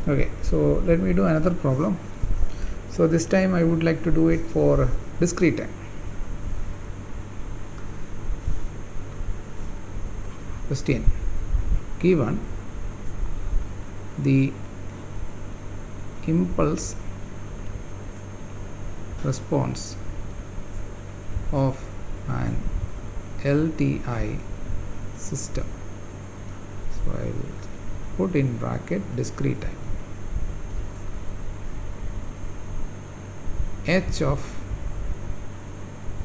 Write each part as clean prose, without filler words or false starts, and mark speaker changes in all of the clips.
Speaker 1: Okay, so let me do another problem. So this time I would like to do it for discrete time. Question: given the impulse response of an LTI system, so I will put in bracket discrete time, h of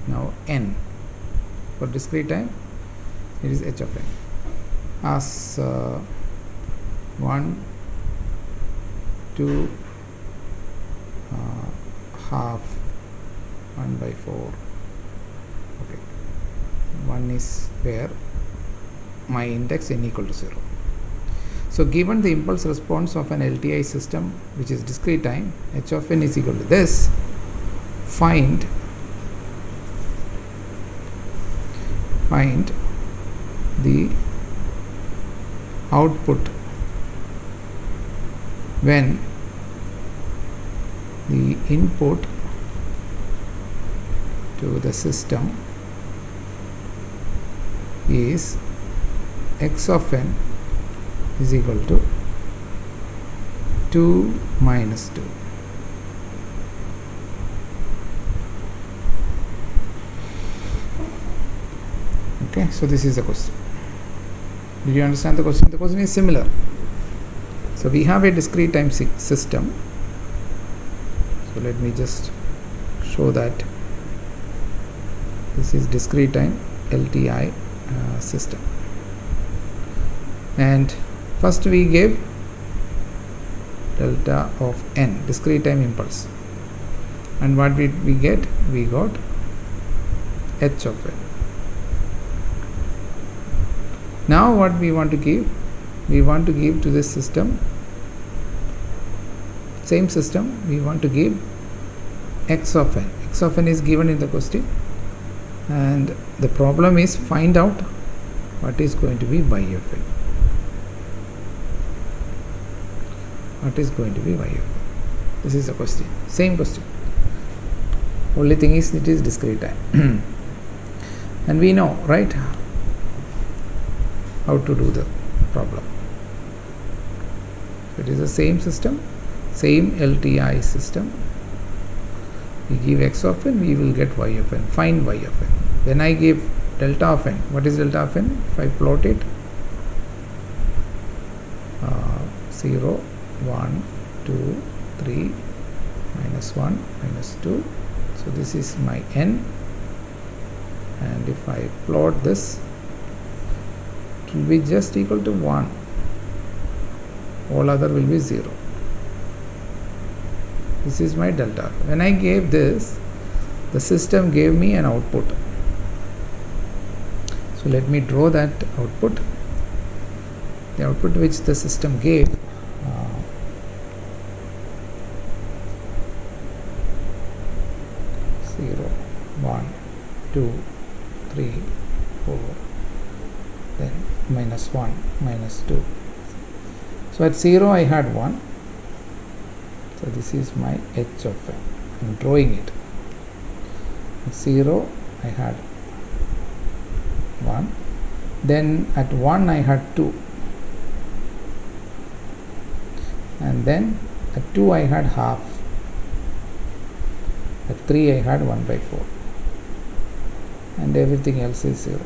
Speaker 1: now n. For discrete time it is h of n as 1, 2, half, 1 by 4. Okay, 1 is where my index n equal to 0. So given the impulse response of an LTI system which is discrete time, h of n is equal to this, find the output when the input to the system is x of n is equal to 2 minus 2. Okay, so this is the question. Did you understand the question? The question is similar. So we have a discrete time system. So let me just show that this is discrete time LTI system. And first we gave delta of n, discrete time impulse. And what did we get? We got h of n. Now what we want to give? We want to give to this system, same system, we want to give x of n. X of n is given in the question, and the problem is find out what is going to be y of n. What is going to be y of n? This is the question, same question. Only thing is it is discrete time. And we know, right, how to do the problem. It is the same system, same LTI system. We give x of n, we will get y of n. Find y of n. When I give delta of n, what is delta of n? If I plot it, 0, 1, 2, 3, minus 1, minus 2. So this is my n. And if I plot this, it will be just equal to 1. All other will be 0. This is my delta. When I gave this, the system gave me an output. So let me draw that output. The output which the system gave, 0, 1, 2, 3, 4, then minus 1, minus 2. So at 0 I had 1. So this is my h of n. I am drawing it. At 0 I had 1. Then at 1 I had 2. And then at 2 I had half. At 3 I had 1 by 4. And everything else is 0.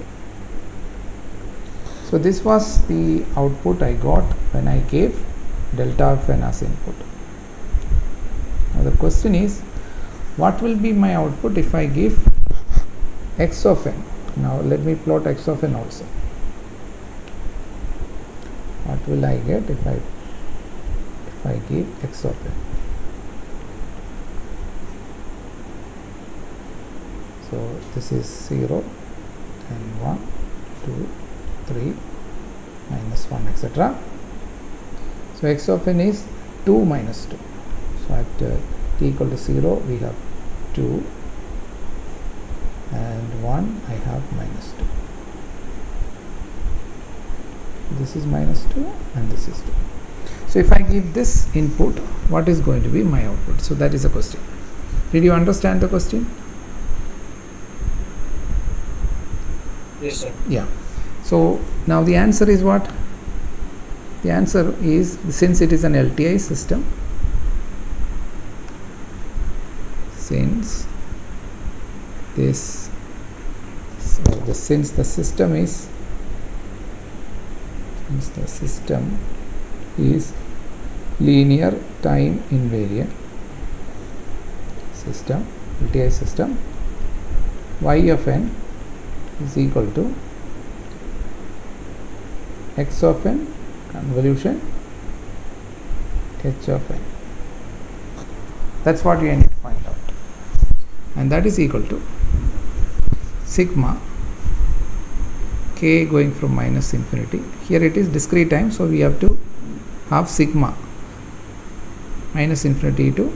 Speaker 1: So this was the output I got when I gave delta of n as input. Now the question is, what will be my output if I give x of n? Now let me plot x of n also. What will I get if I give x of n? So this is 0 and 1, 2, 3, minus 1, etc. So x of n is 2 minus 2. So at t equal to 0 we have 2, and 1 I have minus 2. This is minus 2 and this is 2. So if I give this input, what is going to be my output? So that is the question. Did you understand the question?
Speaker 2: Yes, sir.
Speaker 1: Yeah. So now the answer is what? The answer is, since it is an LTI system, since the system is linear time invariant system, LTI system, y of n is equal to x of n convolution h of n. That's what you need to find out, and that is equal to sigma k going from minus infinity. Here it is discrete time, so we have to have sigma minus infinity to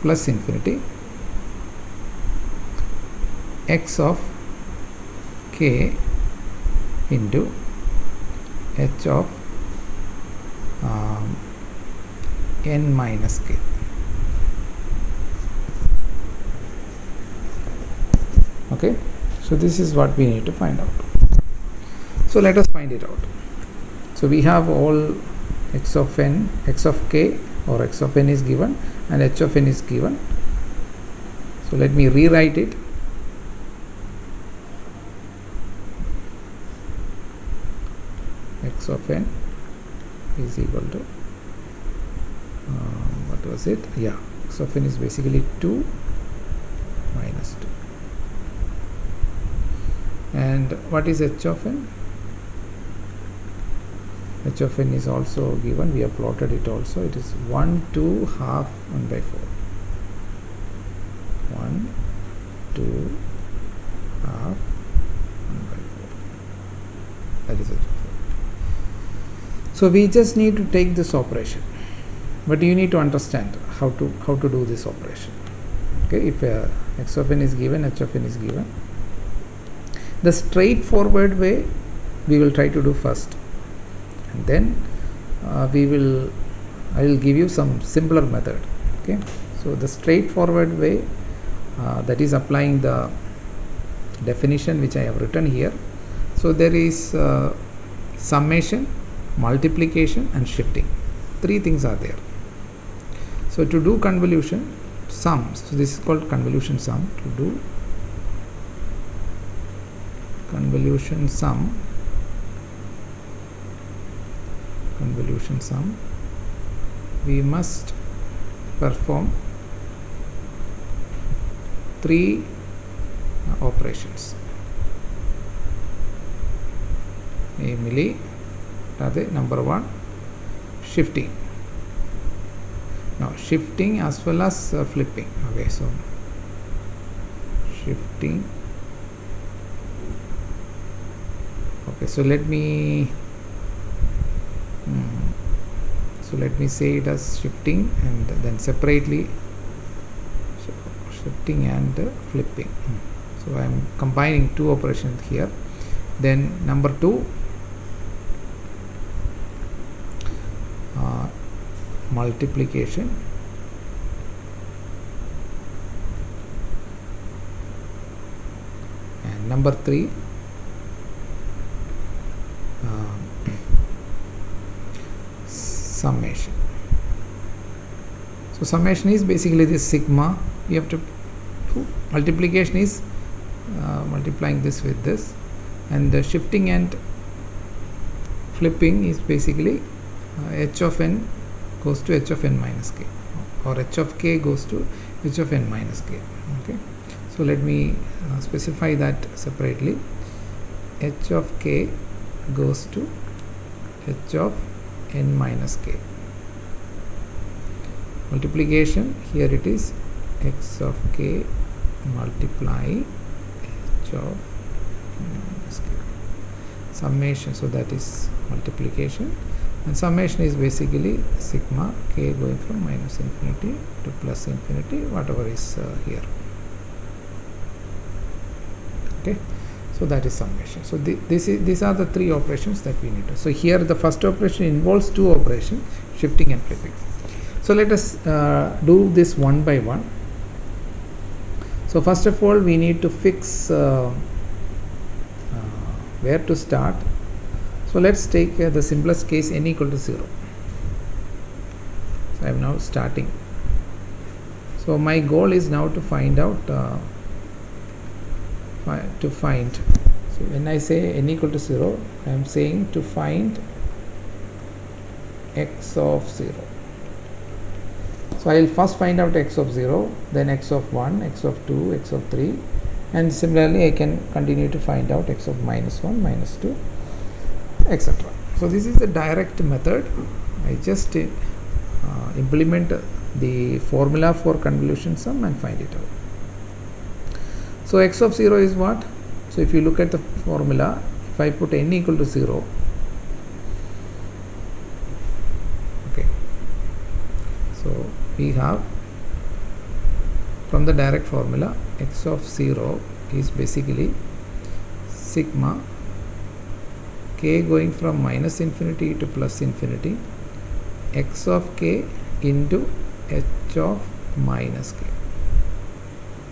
Speaker 1: plus infinity x of k into h of n minus k. Okay, so this is what we need to find out. So let us find it out. So we have all x of n, x of k or x of n is given and h of n is given. So let me rewrite it. X of n is equal to what was it? Yeah, x of n is basically 2 minus 2. And what is h of n? H of n is also given, we have plotted it also. It is 1, 2, half 1 by 4. 1, 2, half 1 by 4. That is it. So we just need to take this operation, but you need to understand how to do this operation. Okay, if x of n is given, h of n is given, the straightforward way we will try to do first, and then I will give you some simpler method. Okay, so the straightforward way, that is applying the definition which I have written here. So there is summation, multiplication and shifting. 3 things are there. So to do convolution sum, so this is called convolution sum. To do convolution sum, we must perform 3 operations, namely number 1, shifting. Now shifting as well as flipping. Okay, so shifting. Okay, so let me say it as shifting and then separately shifting and flipping. So I am combining 2 operations here. Then number 2, multiplication, and number 3, summation. So summation is basically this sigma. You have to do multiplication is multiplying this with this, and the shifting and flipping is basically h of n goes to h of n minus k, or h of k goes to h of n minus k. Okay, so let me specify that separately. H of k goes to h of n minus k. Multiplication, here it is x of k multiply h of n minus k. Summation, so that is multiplication, and summation is basically sigma k going from minus infinity to plus infinity, whatever is here. Okay, So that is summation. So these are the three operations that we need to. So here the first operation involves two operations, shifting and flipping. So let us do this one by one. So first of all, we need to fix where to start. So let's take the simplest case, n equal to 0. So I am now starting. So my goal is now to find out so when I say n equal to 0, I am saying to find x of 0. So I will first find out x of 0, then x of 1, x of 2, x of 3, and similarly I can continue to find out x of minus 1, minus 2, etc. So this is the direct method. I just implement the formula for convolution sum and find it out. So x of 0 is what? So if you look at the formula, if I put n equal to 0, okay, so we have from the direct formula, x of 0 is basically sigma k going from minus infinity to plus infinity x of k into h of minus k.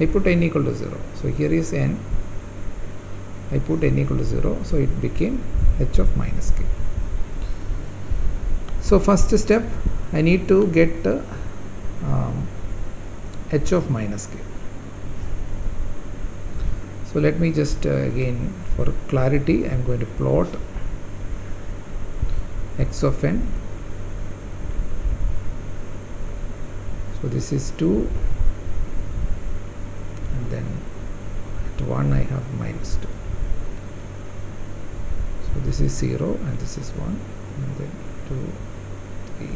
Speaker 1: I put n equal to 0. So here is n. I put n equal to 0. So it became h of minus k. So first step, I need to get h of minus k. So let me just again for clarity, I am going to plot x of n. So this is 2. And then at 1 I have minus 2. So this is 0 and this is 1, and then 2, 3,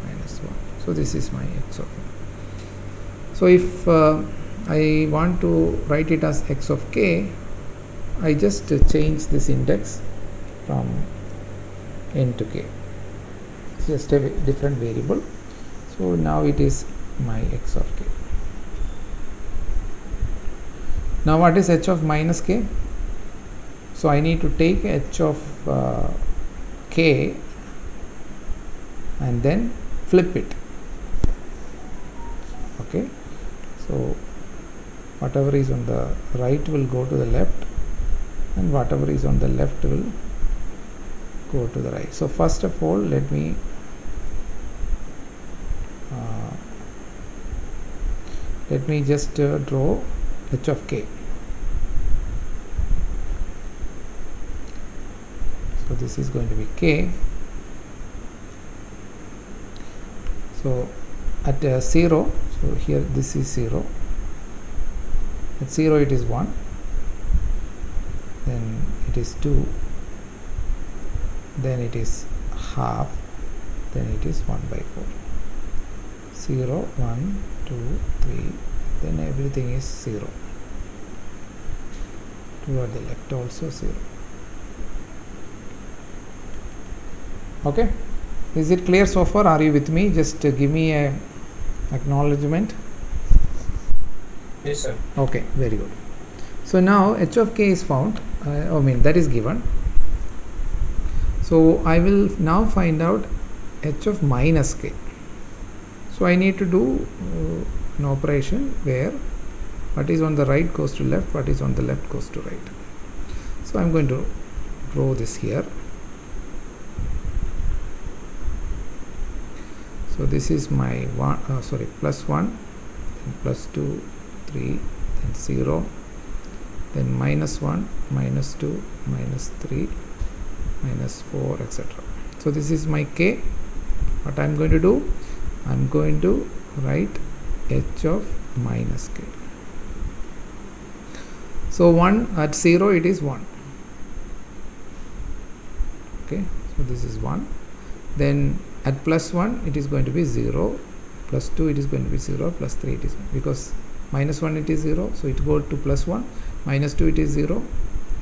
Speaker 1: minus 1. So this is my x of n. So if I want to write it as x of k, I just change this index from n to k. It's just a different variable. So now it is my x of k. Now what is h of minus k? So I need to take h of k and then flip it. Okay, so whatever is on the right will go to the left, and whatever is on the left will go to the right. So first of all, let me just draw h of k. So this is going to be k. So at 0, so here this is 0. At 0 it is 1, then it is 2, then it is half, then it is 1 by 4. 0, 1, 2, 3, then everything is 0. Toward the left also 0. Okay, is it clear so far? Are you with me? Just give me a acknowledgement.
Speaker 2: Yes, sir.
Speaker 1: Okay, very good. So now h of k is found, that is given. So I will now find out h of minus k. So I need to do an operation where what is on the right goes to left, what is on the left goes to right. So I am going to draw this here. So this is my plus 1, then plus 2, 3, then 0, then minus 1, minus 2, minus 3, minus 4, etc. So this is my k. What I am going to do? I am going to write h of minus k. So 1 at 0 it is 1. Okay, so this is 1. Then at plus 1 it is going to be 0, plus 2 it is going to be 0, plus 3 it is, because minus 1 it is 0, so it goes to plus 1, minus 2 it is 0,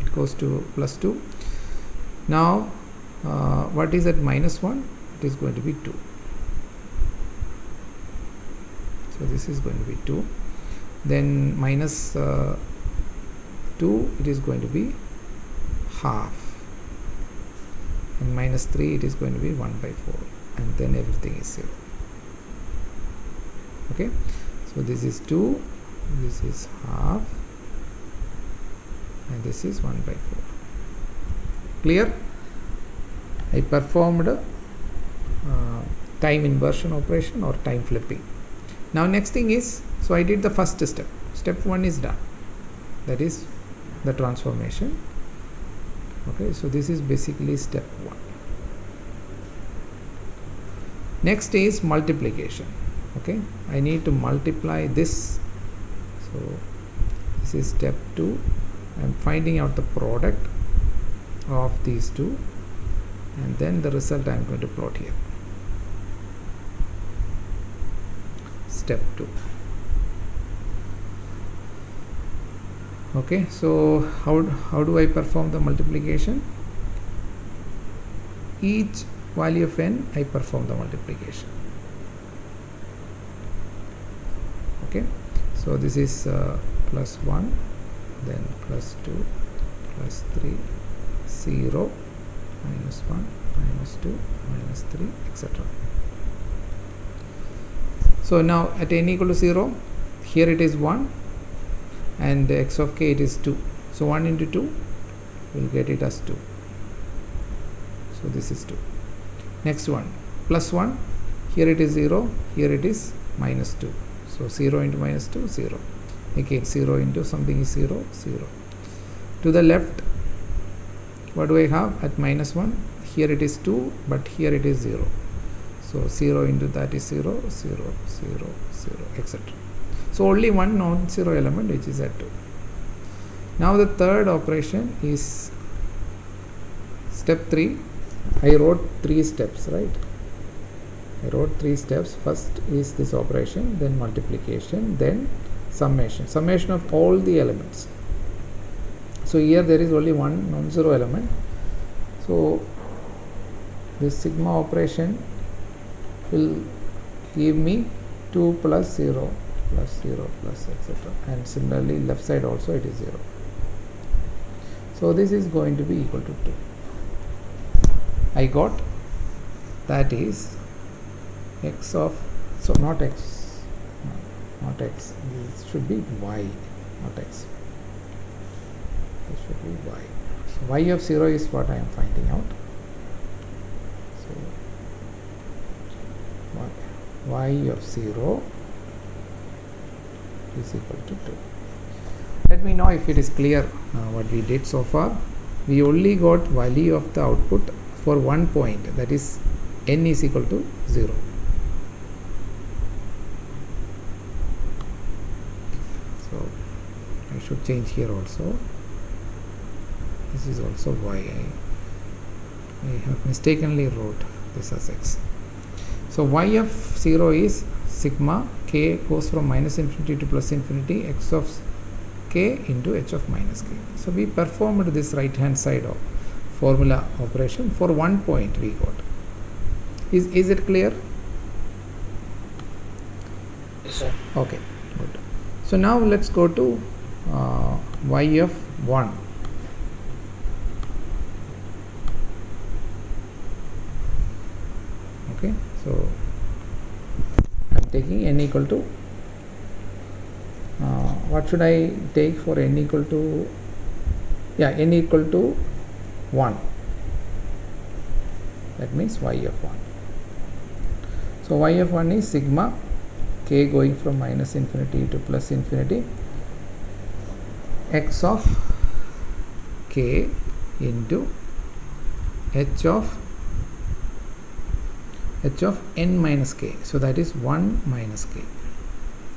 Speaker 1: it goes to plus 2. Now what is at minus 1? It is going to be 2. So this is going to be 2. Then minus 2 it is going to be half, and minus 3 it is going to be 1 by 4, and then everything is 0. Okay, so this is 2, this is half, and this is 1 by 4. Clear? I performed time inversion operation or time flipping. Now next thing is, so I did the first step. Step 1 is done, that is the transformation. Okay, so this is basically step 1. Next is multiplication. Okay, I need to multiply this, so this is step 2. I am finding out the product of these two, and then the result I am going to plot here. Step 2. Okay, so how do I perform the multiplication? Each value of n I perform the multiplication. Okay, so this is plus 1, then plus 2, plus 3, 0, minus 1, minus 2, minus 3, etc. So now at n equal to 0, here it is 1, and x of k it is 2. So 1 into 2 will get it as 2. So this is 2. Next one, plus 1, here it is 0, here it is minus 2. So 0 into minus 2, 0. Again 0 into something is 0, 0. To the left, what do I have at minus 1? Here it is 2, but here it is 0. So 0 into that is 0, 0, 0, 0, etc. So only one non-zero element which is at 2. Now the third operation is step 3. I wrote 3 steps, right? I wrote 3 steps. First is this operation, then multiplication, then summation. Summation of all the elements. So here there is only one non-zero element. So this sigma operation will give me 2 plus 0 plus 0 plus etc. And similarly left side also it is 0. So this is going to be equal to 2. I got, that is x of, so not x, not x, this should be y, not x, this should be y. So y of 0 is what I am finding out. So y of 0 is equal to 2. Let me know if it is clear what we did so far. We only got value of the output for one point, that is n is equal to 0. So I should change here also. This is also y. I have mistakenly wrote this as x. So y of 0 is sigma k goes from minus infinity to plus infinity x of k into h of minus k. So we performed this right hand side of formula operation for one point we got. Is it clear?
Speaker 2: Yes, sir.
Speaker 1: Okay, good. So now let's go to y of 1. Okay, so I am taking n equal to, what should I take for n equal to, n equal to 1, that means y of 1. So y of 1 is sigma k going from minus infinity to plus infinity x of k into h of n minus k, so that is 1 minus k.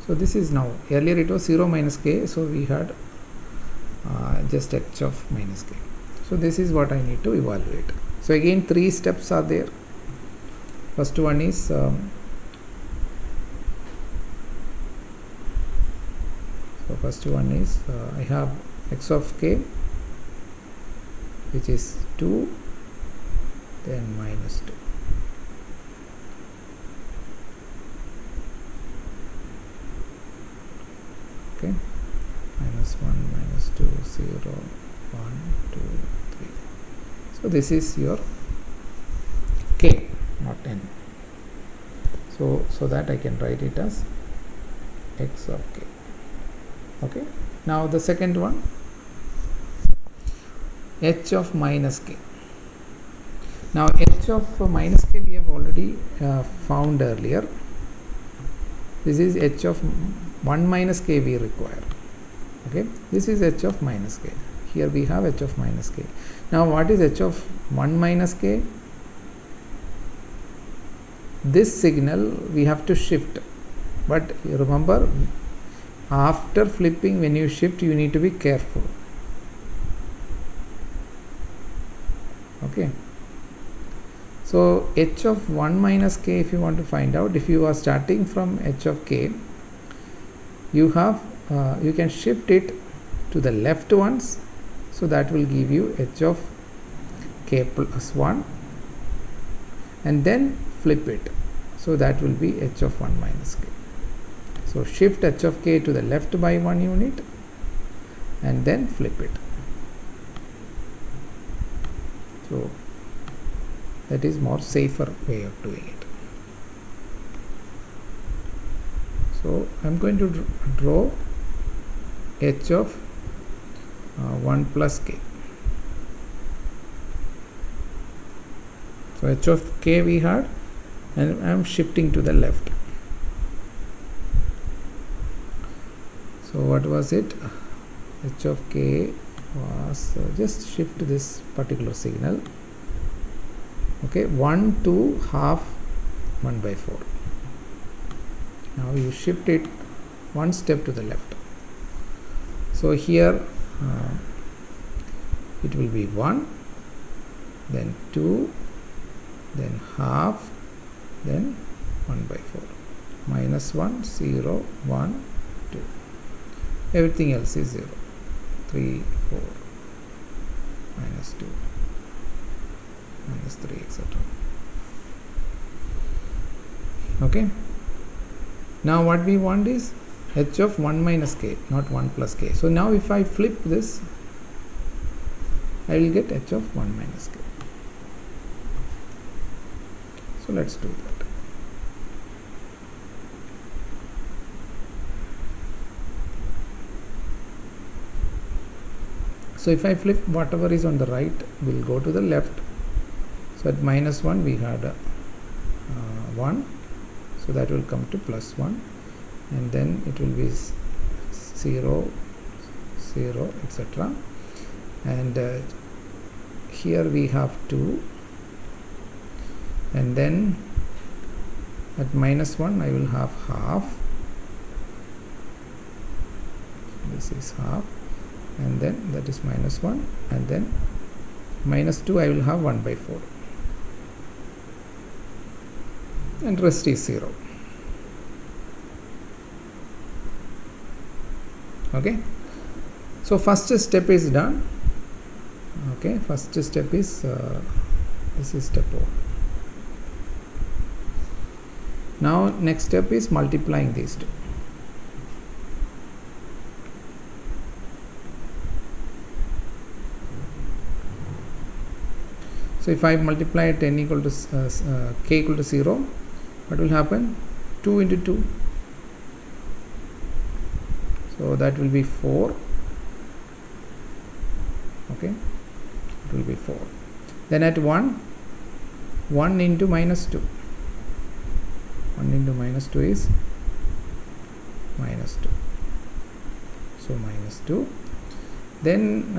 Speaker 1: So this is now, earlier it was 0 minus k, so we had just h of minus k. So this is what I need to evaluate. So again 3 steps are there. First one is so first one is I have x of k which is 2, then minus 2. Okay, minus minus 1 minus 2 0 1 2 3. So this is your k, not n. So that I can write it as x of k. Okay, now the second one, h of minus k. Now h of minus k we have already found earlier. This is h of 1 minus k we require. Okay, this is h of minus k. Here we have h of minus k. Now what is h of 1 minus k? This signal we have to shift, but remember, after flipping, when you shift, you need to be careful. Okay, so h of 1 minus k, if you want to find out, if you are starting from h of k, you have you can shift it to the left once, so that will give you h of k plus 1, and then flip it, so that will be h of 1 minus k. So shift h of k to the left by 1 unit and then flip it. So that is more safer way of doing it. So I am going to draw h of 1 plus k. So h of k we had, and I am shifting to the left. So what was it? H of k was just shift this particular signal. Okay, 1 to half 1 by 4. Now you shift it one step to the left. So here it will be 1, then 2, then half, then 1 by 4. Minus 1, 0, 1, 2. Everything else is 0. 3, 4, minus 2, minus 3, etc. Okay. Now what we want is h of 1 minus k, not 1 plus k. So now if I flip this, I will get h of 1 minus k. So let's do that. So if I flip, whatever is on the right will go to the left. So at minus 1 we had 1, so that will come to plus 1, and then it will be 0, 0, etc. And here we have 2, and then at minus 1 I will have half. This is half, and then that is minus 1, and then minus 2 I will have 1 by 4, and rest is 0. Okay, so first step is done. Okay, first step is this is step 1. Now next step is multiplying these two. So if I multiply 10 equal to k equal to 0, what will happen? 2 into 2. So that will be 4. Okay, it will be 4. Then at 1, 1 into minus 2. 1 into minus 2 is minus 2. So minus 2. Then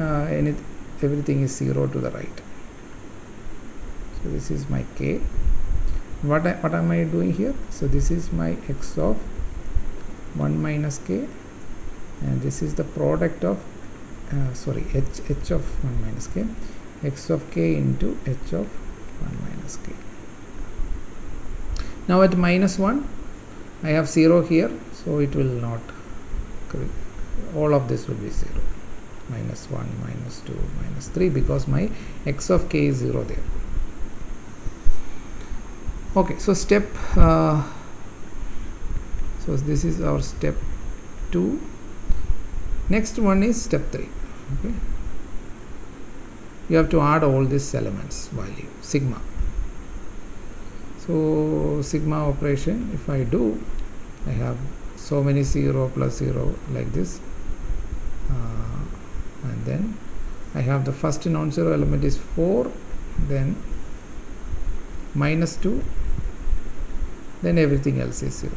Speaker 1: everything is 0 to the right. So this is my k. What am I doing here? So this is my x of 1 minus k, and this is the product of h of 1 minus k, x of k into h of 1 minus k. Now at minus 1 I have 0 here, so it will not, all of this will be 0. Minus 1, minus 2, minus 3, because my x of k is 0 there. Okay, so step so this is our step 2. Next one is step 3. Okay, you have to add all these elements value sigma. So sigma operation, if I do, I have so many 0 plus 0 like this, and then I have the first non-zero element is 4, then minus 2, then everything else is 0.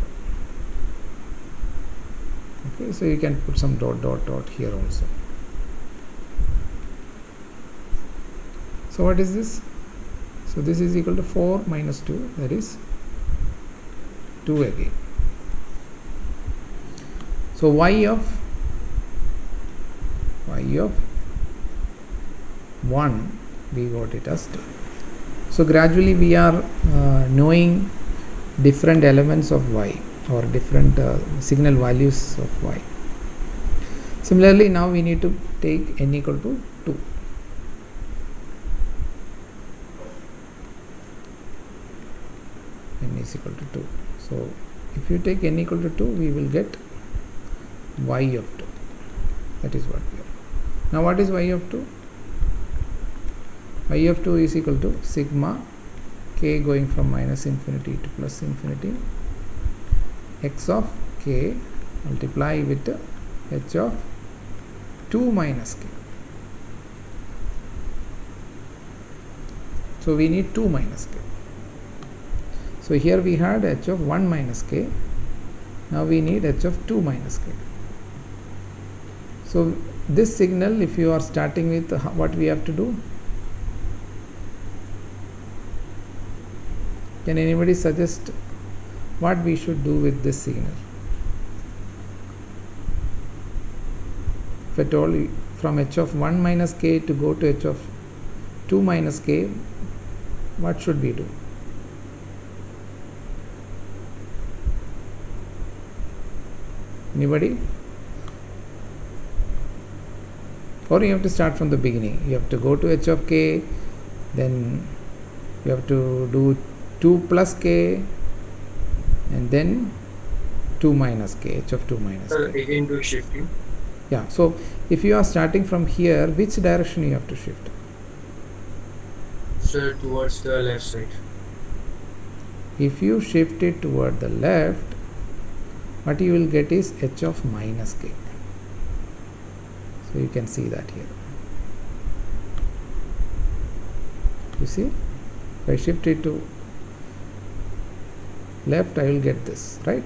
Speaker 1: Okay, so you can put some dot dot dot here also. So what is this? So this is equal to 4 minus 2, that is 2 again. So y of 1, we got it as 2. So gradually we are knowing different elements of y, or different signal values of y. Similarly, now we need to take n equal to 2. N is equal to 2. So if you take n equal to 2, we will get y of 2. That is what we have. Now what is y of 2? Y of 2 is equal to sigma k going from minus infinity to plus infinity x of k multiply with h of 2 minus k. So we need 2 minus k. So here we had h of 1 minus k. Now we need h of 2 minus k. So this signal, if you are starting with what we have to do, can anybody suggest what we should do with this signal? If at all from h of 1 minus k to go to h of 2 minus k, what should we do? Anybody? Or you have to start from the beginning. You have to go to h of k, then you have to do 2 plus k, and then 2 minus k, h of 2 minus k.
Speaker 2: Again do shifting.
Speaker 1: Yeah, so if you are starting from here, which direction you have to shift?
Speaker 2: Sir, towards the left side.
Speaker 1: If you shift it toward the left, what you will get is h of minus k. So you can see that here. You see, if I shift it to left, I will get this, right?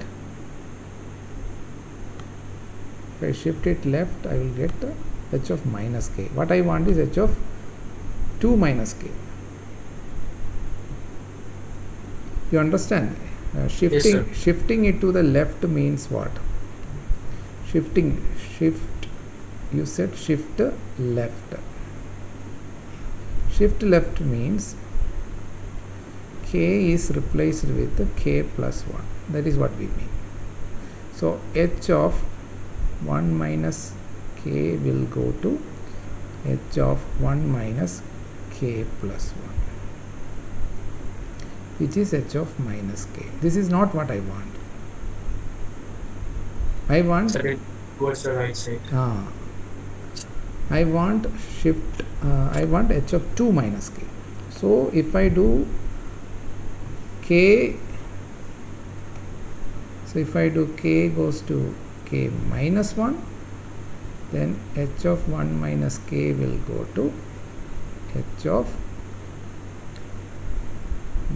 Speaker 1: If I shift it left, I will get h of minus k. What I want is h of 2 minus k. You understand? Shifting it to the left means what? Shift, you said shift left. Shift left means k is replaced with k plus 1. That is what we mean. So h of 1 minus k will go to h of 1 minus k plus 1, which is h of minus k. This is not what I want. I want
Speaker 2: towards the right side.
Speaker 1: I want shift. I want h of 2 minus k. So if I do k, so if I do k goes to k minus 1, then h of 1 minus k will go to h of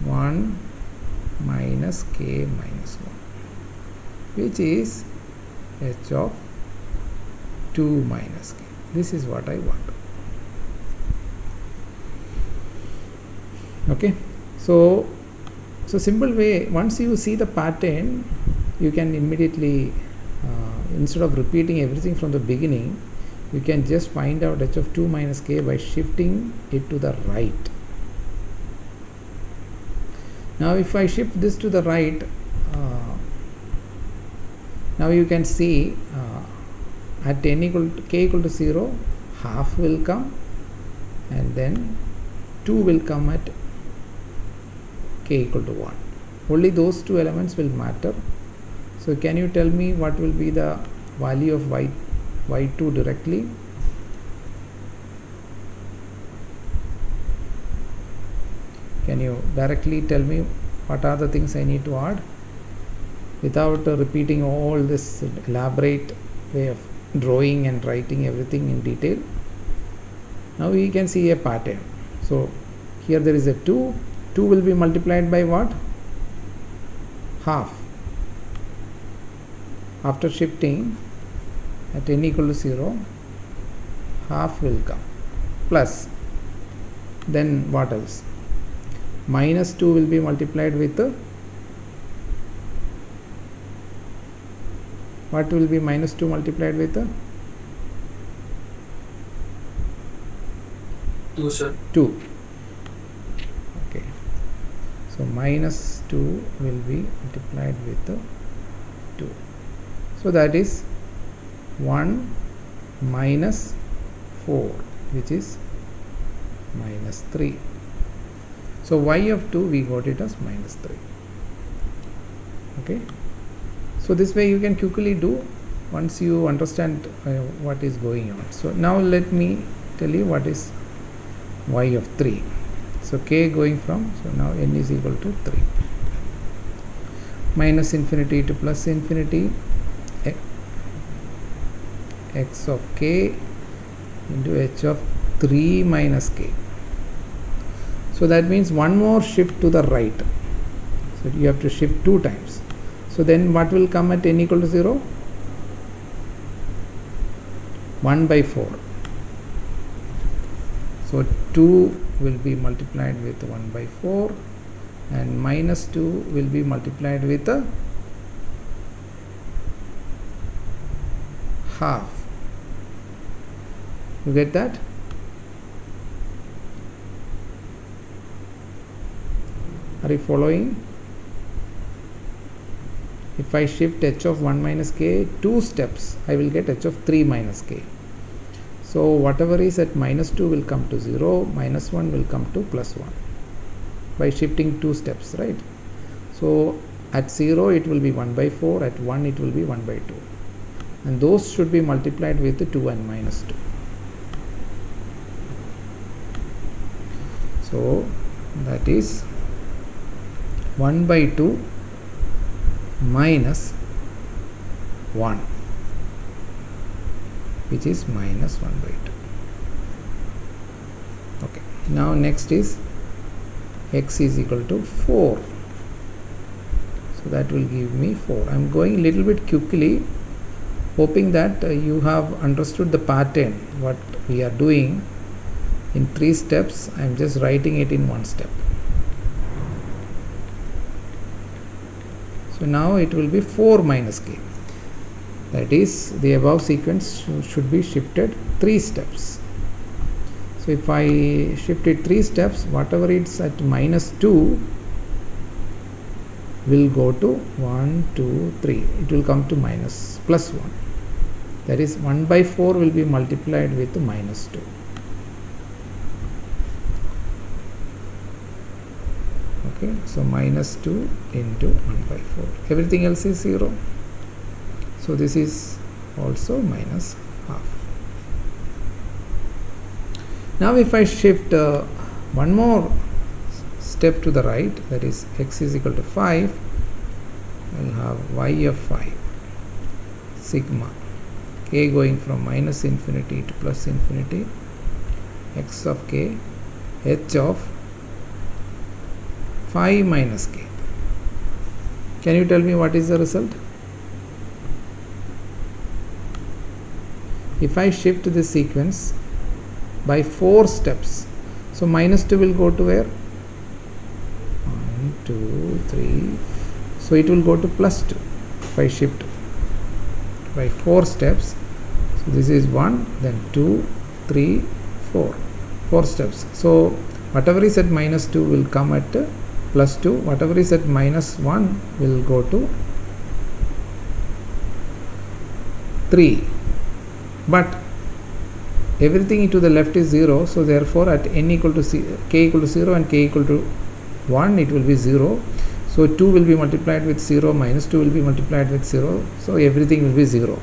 Speaker 1: 1 minus k minus 1, which is h of 2 minus k. This is what I want. Okay, so simple way, once you see the pattern, you can immediately instead of repeating everything from the beginning, you can just find out h of 2 minus k by shifting it to the right. Now if I shift this to the right, now you can see at n equal to k equal to 0, half will come, and then 2 will come at k equal to 1. Only those two elements will matter. So can you tell me what will be the value of y y2 directly. Can you directly tell me what are the things I need to add without repeating all this elaborate way of drawing and writing everything in detail? Now we can see a pattern. So here there is a 2 will be multiplied by what? Half. After shifting at n equal to 0, half will come, plus then what else? Minus 2 will be multiplied with what will be minus 2 multiplied with
Speaker 2: 2, sir.
Speaker 1: 2. Okay, so minus 2 will be multiplied with 2. So that is 1 minus 4, which is minus 3. So y of 2 we got it as minus 3. Okay, so this way you can quickly do once you understand what is going on. So now let me tell you what is y of 3. So k going from, so now n is equal to 3, minus infinity to plus infinity, x of k into h of 3 minus k. So that means one more shift to the right. So you have to shift 2 times. So then what will come at n equal to 0? 1 by 4. So 2 will be multiplied with 1 by 4 and minus 2 will be multiplied with a half. You get that? Are you following? If I shift h of 1 minus k 2 steps, I will get h of 3 minus k. So whatever is at minus 2 will come to 0, minus 1 will come to plus 1 by shifting 2 steps, right? So at 0 it will be 1 by 4, at 1 it will be 1 by 2, and those should be multiplied with 2 and minus 2. So that is 1 by 2 minus 1, which is minus 1 by 2. Okay, now next is x is equal to 4. So that will give me 4. I am going a little bit quickly, hoping that you have understood the pattern, what we are doing in 3 steps. I am just writing it in 1 step. So now it will be 4 minus k. That is, the above sequence should be shifted 3 steps. So if I shift it 3 steps, whatever it's at minus 2 will go to 1, 2, 3. It will come to minus plus 1. That is, 1 by 4 will be multiplied with minus 2. Okay, so minus 2 into 1 by 4. Everything else is 0. So this is also minus half. Now if I shift one more step to the right, that is x is equal to 5, I will have y of 5 sigma k going from minus infinity to plus infinity, x of k, h of 5 minus k. Can you tell me what is the result? If I shift this sequence by 4 steps, so minus 2 will go to where? 1, 2, 3. So it will go to plus 2 if I shift by 4 steps. So this is 1, then 2, 3, 4. 4 steps. So whatever is at minus 2 will come at plus 2. Whatever is at minus 1 will go to 3. But everything to the left is 0, so therefore at n equal to k equal to 0 and k equal to 1, it will be 0. So 2 will be multiplied with 0, minus 2 will be multiplied with 0, so everything will be 0.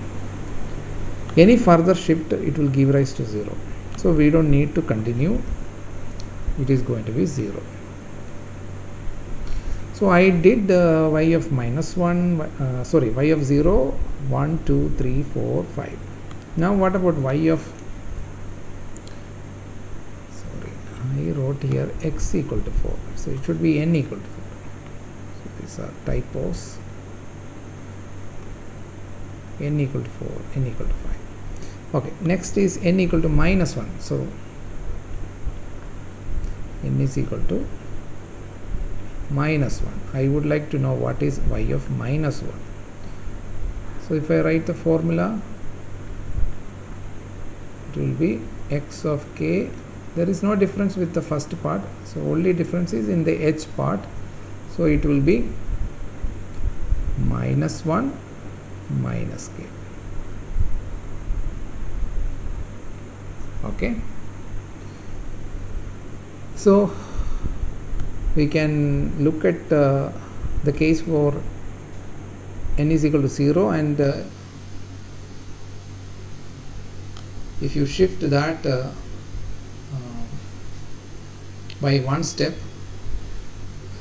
Speaker 1: Any further shift, it will give rise to 0. So we don't need to continue. It is going to be 0. So I did y of minus 1, y of 0, 1, 2, 3, 4, 5. Now what about y of, I wrote here x equal to 4. So it should be n equal to 4. So these are typos. N equal to 4, n equal to 5. Okay, next is n equal to minus 1. So n is equal to minus 1. I would like to know what is y of minus 1. So if I write the formula, it will be x of k. There is no difference with the first part, so only difference is in the h part. So it will be minus 1 minus k. Okay, so we can look at the case for n is equal to 0, and if you shift that by one step,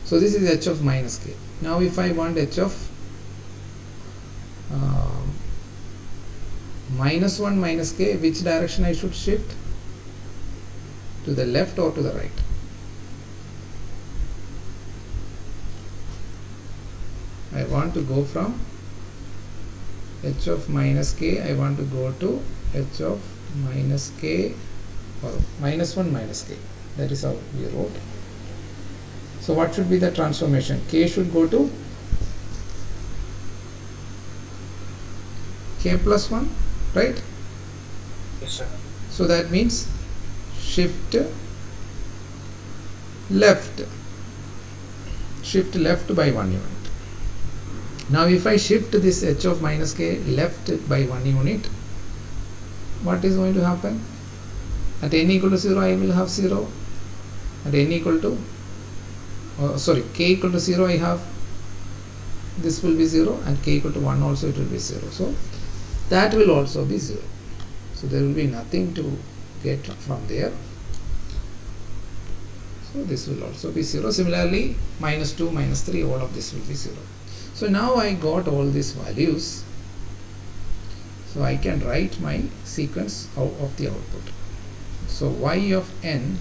Speaker 1: so this is h of minus k. Now if I want h of minus 1 minus k, which direction I should shift? To the left or to the right? I want to go from h of minus k, I want to go to h of minus k, or minus 1 minus k. That is how we wrote. So what should be the transformation? K should go to k plus 1, right?
Speaker 2: Yes, sir.
Speaker 1: So that means shift left by 1 unit. Now if I shift this h of minus k left by 1 unit, what is going to happen? At n equal to 0 I will have 0. At n equal to k equal to 0 I have, this will be 0, and k equal to 1 also it will be 0. So that will also be 0. So there will be nothing to get from there. So this will also be 0. Similarly, minus 2, minus 3, all of this will be 0. So now I got all these values. So I can write my sequence of the output. So y of n,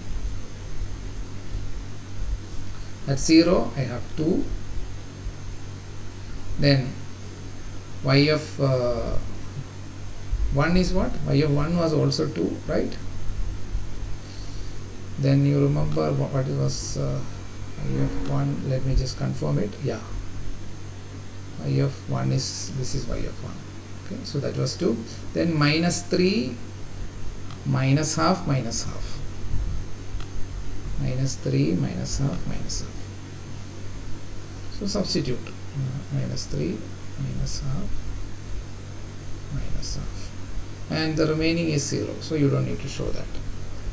Speaker 1: at 0 I have 2. Then y of 1 is what? Y of 1 was also 2, right? Then you remember what it was, y of 1, let me just confirm it. Yeah, y of 1 is, this is y of 1. Okay, so that was 2. Then minus 3, minus half, minus half. Minus 3, minus half, minus half. So substitute minus 3, minus half, minus half. And the remaining is 0. So you don't need to show that.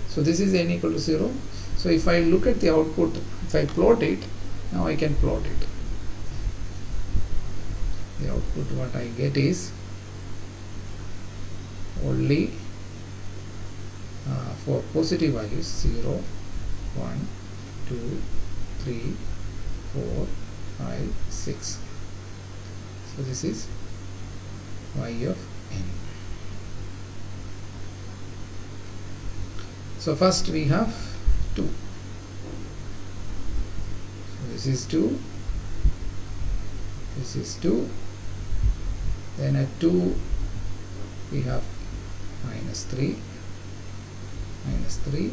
Speaker 1: So this is n equal to 0. So if I look at the output, if I plot it, now I can plot it. The output what I get is only for positive values 0, 1, 2, 3, 4, 5, 6. So this is y of n. So first we have 2. So this is 2. This is 2. Then at 2 we have minus 3. Minus 3.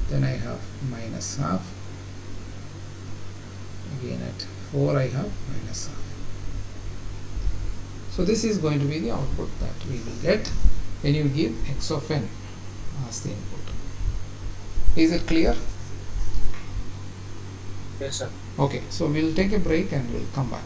Speaker 1: Then I have minus half. Again at 4 I have minus half. So this is going to be the output that we will get when you give x of n as the input. Is it clear?
Speaker 2: Yes, sir.
Speaker 1: Okay, so we'll take a break and we'll come back.